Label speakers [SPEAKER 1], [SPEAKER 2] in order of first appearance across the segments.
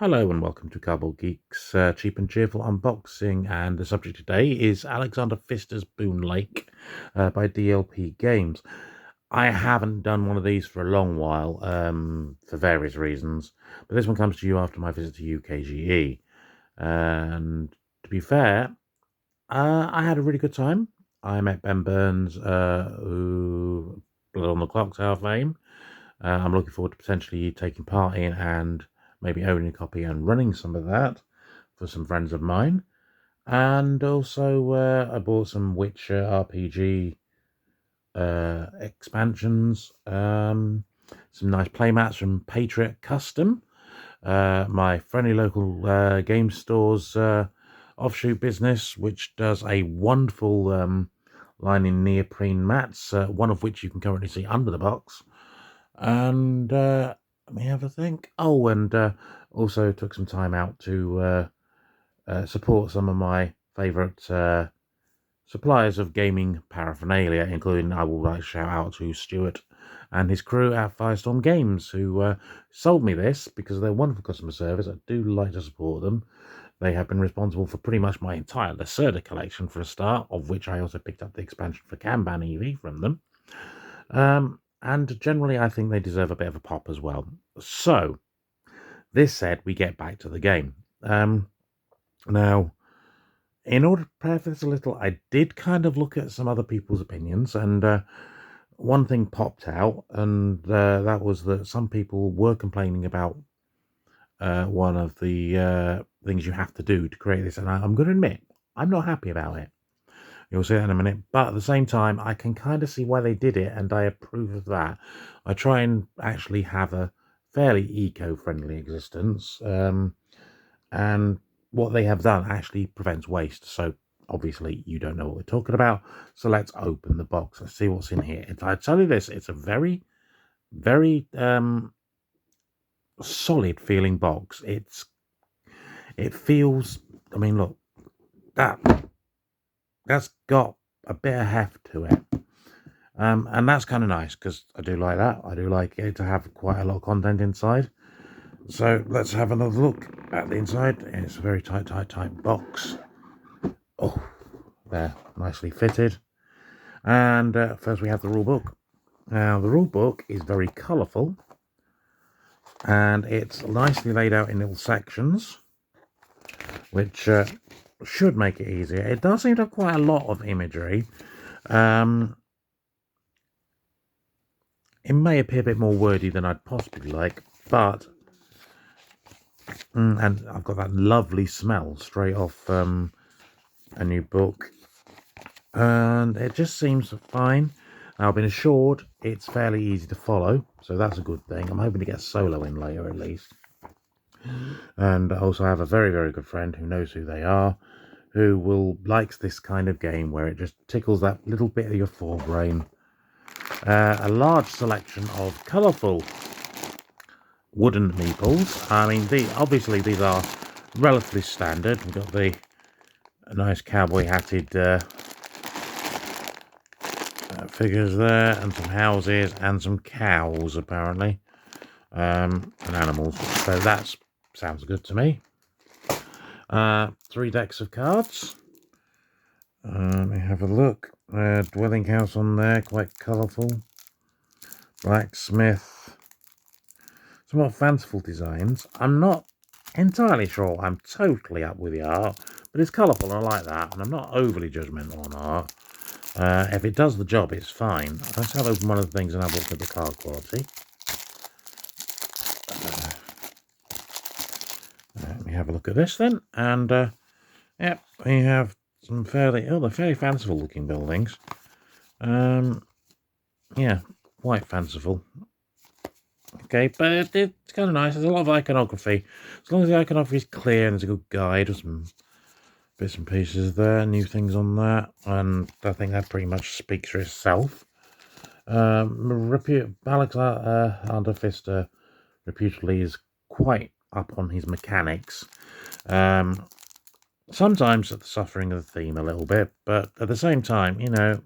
[SPEAKER 1] Hello and welcome to Cardboard Geek's Cheap and Cheerful Unboxing, and the subject today is Alexander Pfisters Boonlake by DLP Games. I haven't done one of these for a long while for various reasons, but this one comes to you after my visit to UKGE. And to be fair, I had a really good time. I met Ben Burns, who Blood on the Clock Tower fame. I'm looking forward to potentially taking part in and maybe owning a copy and running some of that for some friends of mine. And also, I bought some Witcher RPG expansions, some nice playmats from Patriot Custom, my friendly local game store's offshoot business, which does a wonderful line in neoprene mats, one of which you can currently see under the box. And let me have a think. Oh, and also took some time out to support some of my favourite suppliers of gaming paraphernalia, including, I will like to shout out to Stuart and his crew at Firestorm Games, who sold me this because of their wonderful customer service. I do like to support them. They have been responsible for pretty much my entire Lacerda collection for a start, of which I also picked up the expansion for Kanban EV from them. And generally, I think they deserve a bit of a pop as well. So, this said, we get back to the game. Now, in order to prepare for this a little, I did kind of look at some other people's opinions, and one thing popped out, and that was that some people were complaining about one of the things you have to do to create this, and I'm going to admit, I'm not happy about it. You'll see that in a minute. But at the same time, I can kind of see why they did it, and I approve of that. I try and actually have a fairly eco-friendly existence, and what they have done actually prevents waste. So obviously you don't know what we're talking about. So let's open the box. Let's see what's in here. I tell you this, it's a very, very solid feeling box. It feels. I mean, look, that's got a bit of heft to it, and that's kind of nice because I do like that. I do like it to have quite a lot of content inside. So let's have another look at the inside. It's a very tight box. Oh, there, nicely fitted. And first we have the rule book. Now the rule book is very colourful, and it's nicely laid out in little sections, which should make it easier. It does seem to have quite a lot of imagery. It may appear a bit more wordy than I'd possibly like, but and I've got that lovely smell straight off a new book, and it just seems fine. Now, I've been assured it's fairly easy to follow, so that's a good thing. I'm hoping to get a solo in later at least. And I also have a very, very good friend who knows who they are, who likes this kind of game where it just tickles that little bit of your forebrain. A large selection of colourful wooden meeples. I mean, obviously these are relatively standard. We've got the nice cowboy hatted figures there, and some houses and some cows apparently, and animals. So that sounds good to me. 3 decks of cards. Let me have a look. Dwelling house on there, quite colourful. Blacksmith. Somewhat fanciful designs. I'm not entirely sure I'm totally up with the art, but it's colourful and I like that, and I'm not overly judgmental on art. If it does the job, it's fine. Let's have open one of the things and have a look at the card quality. Let me have a look at this then, and yep, we have some they're fairly fanciful looking buildings. Yeah, quite fanciful. Okay, but it's kind of nice. There's a lot of iconography. As long as the iconography is clear and there's a good guide with some bits and pieces there, new things on that, and I think that pretty much speaks for itself. Alexander Pfister reputedly is quite up on his mechanics. Sometimes at the suffering of the theme a little bit, but at the same time, you know,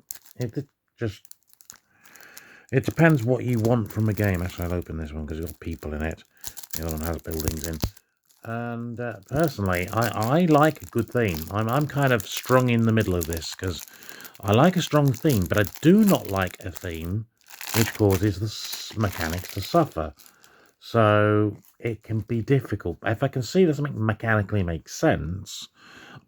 [SPEAKER 1] it depends what you want from a game. Actually, I'll open this one because it's got people in it. The other one has buildings in. And personally, I like a good theme. I'm kind of strong in the middle of this because I like a strong theme, but I do not like a theme which causes the mechanics to suffer. So it can be difficult. If I can see that something mechanically makes sense,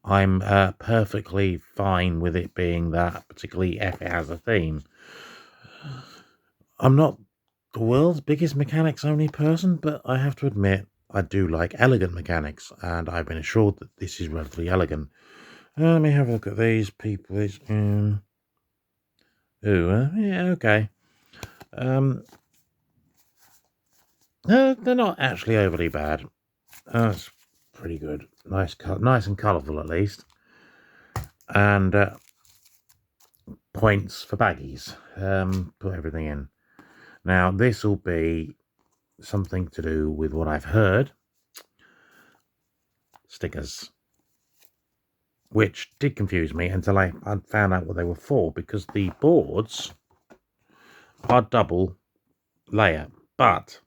[SPEAKER 1] I'm perfectly fine with it being that, particularly if it has a theme. I'm not the world's biggest mechanics only person, but I have to admit I do like elegant mechanics, and I've been assured that this is relatively elegant. Let me have a look at these people. Yeah, okay. They're not actually overly bad. That's pretty good. Nice and colourful at least. And points for baggies. Put everything in. Now this will be something to do with what I've heard. Stickers. Which did confuse me until I found out what they were for, because the boards are double layer, but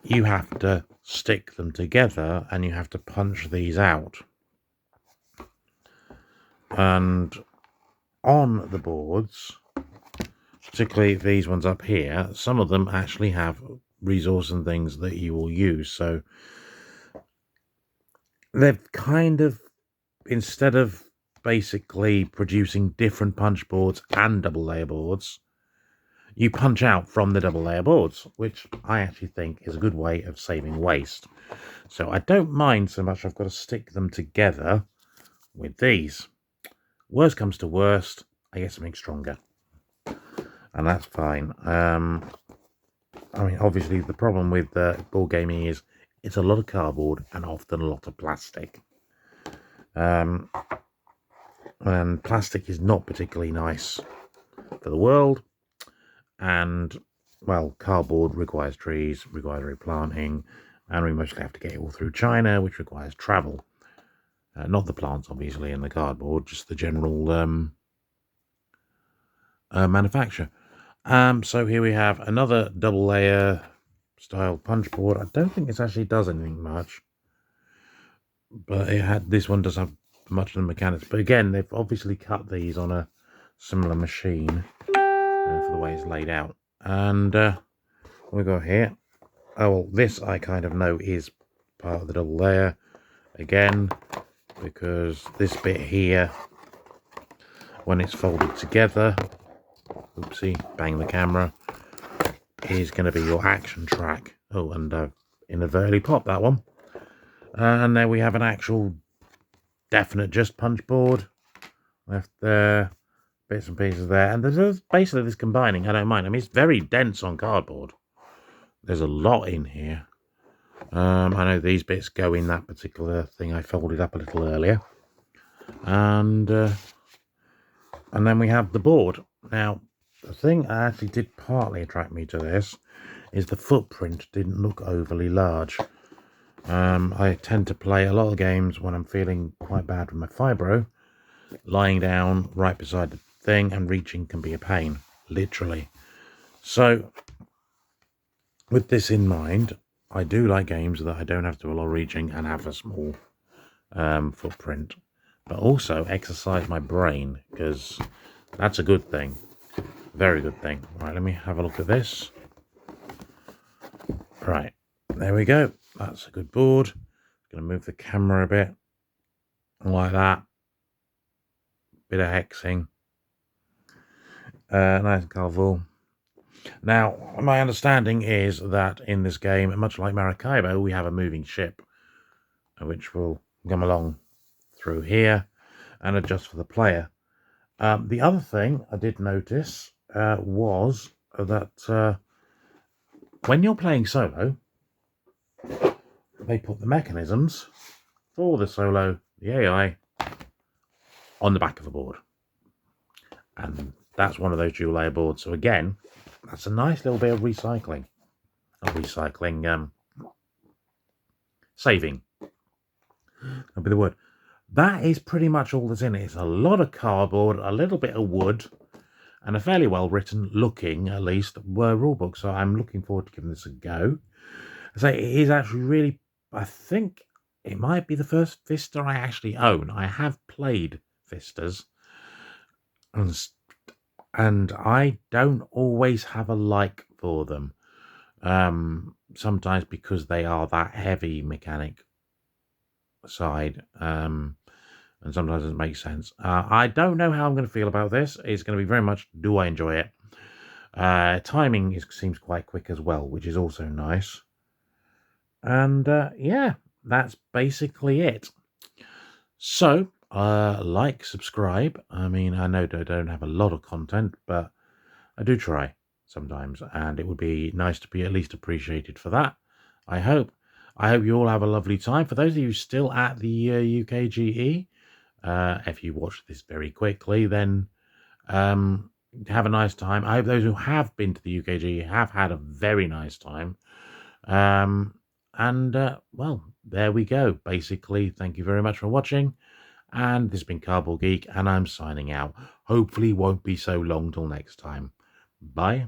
[SPEAKER 1] you have to stick them together and you have to punch these out. And on the boards, particularly these ones up here, some of them actually have resource and things that you will use. So they've kind of, instead of basically producing different punch boards and double layer boards, you punch out from the double layer boards, which I actually think is a good way of saving waste. So I don't mind so much I've got to stick them together with these. Worst comes to worst, I get something stronger. And that's fine. I mean, obviously the problem with board gaming is it's a lot of cardboard and often a lot of plastic. And plastic is not particularly nice for the world. And, well, cardboard requires trees, requires replanting, and we mostly have to get it all through China, which requires travel. Not the plants, obviously, and the cardboard, just the general manufacture. So here we have another double layer style punch board. I don't think this actually does anything much, but this one does have much of the mechanics. But again, they've obviously cut these on a similar machine for the way it's laid out. And we go here. Oh, well, this I kind of know is part of the double layer again, because this bit here, when it's folded together, oopsie, bang the camera, is going to be your action track. Oh, and inadvertently popped that one. And then we have an actual definite just punch board left there, bits and pieces there, and there's basically this combining. I don't mind. I mean, it's very dense on cardboard. There's a lot in here. I know these bits go in that particular thing I folded up a little earlier, and then we have the board. Now, the thing that actually did partly attract me to this is the footprint didn't look overly large. I tend to play a lot of games when I'm feeling quite bad with my fibro. Lying down right beside the thing and reaching can be a pain, literally. So, with this in mind, I do like games that I don't have to do a lot of reaching and have a small footprint, but also exercise my brain, because that's a good thing. Very good thing. Right, let me have a look at this. Right, there we go. That's a good board. Going to move the camera a bit, like that. Bit of hexing. Nice and colourful. Now, my understanding is that in this game, much like Maracaibo, we have a moving ship, which will come along through here and adjust for the player. The other thing I did notice was that when you're playing solo, they put the mechanisms for the solo, the AI, on the back of the board. And that's one of those dual layer boards. So again, that's a nice little bit of recycling. Not recycling, saving. That'll be the word. That is pretty much all that's in it. It's a lot of cardboard, a little bit of wood, and a fairly well written looking, at least, rulebook. So I'm looking forward to giving this a go. So it is actually really, I think it might be the first Fister I actually own. I have played Fisters, and, and I don't always have a like for them. Sometimes because they are that heavy mechanic side, and sometimes it doesn't make sense. I don't know how I'm going to feel about this. It's going to be very much, do I enjoy it? Timing seems quite quick as well, which is also nice. And yeah, that's basically it. So, like, subscribe. I mean, I know I don't have a lot of content, but I do try sometimes, and it would be nice to be at least appreciated for that. I hope. I hope you all have a lovely time. For those of you still at the UKGE, if you watch this very quickly, then have a nice time. I hope those who have been to the UKGE have had a very nice time. And well, there we go. Basically, thank you very much for watching. And this has been Cardboard Geek, and I'm signing out. Hopefully, won't be so long till next time. Bye.